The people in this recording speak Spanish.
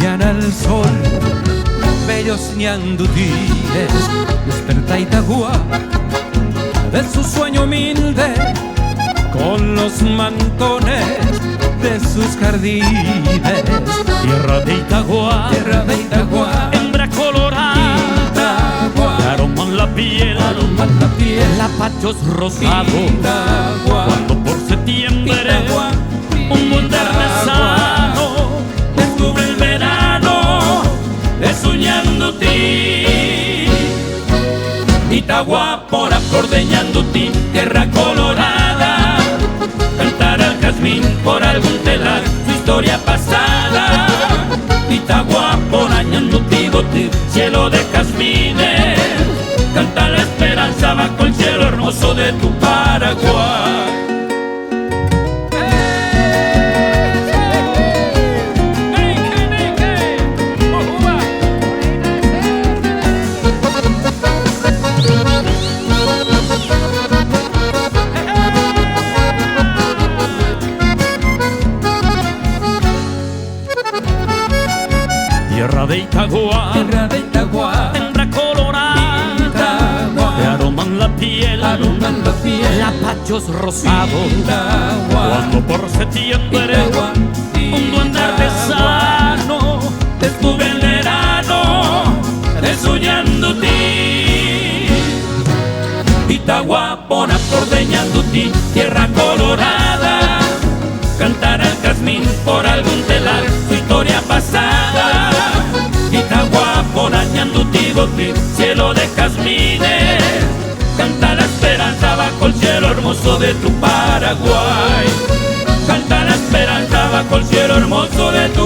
mañana el sol, bellos ñandutines, desperta Itagua de su sueño humilde, con los mantones de sus jardines. Tierra de Itagua, hembra colorada, Itagua, de aroma en la piel, lapachos rosados. Itagua, Cuando por septiembre Itagua, un buen artesano descubre el verano desoñándote. Itagua por acordeñándote, tierra colorada, cantar al jazmín por algún telar su historia pasada. Itagua por añándote, cielo de jazmines, canta la esperanza bajo el cielo hermoso de tu Paraguay. Tierra de Itagua, hembra colorada, de aroma en la piel, lapachos rosados. Cuando por septiembre un duende artesano descubre el verano desoñándote. Itagua por acordeñándote, tierra colorada, cantar al jazmín por algún telar su historia pasada. Itagua por añándote, cielo de jazmines, canta la esperanza bajo el cielo hermoso de tu Paraguay. Canta la esperanza bajo el cielo hermoso de tu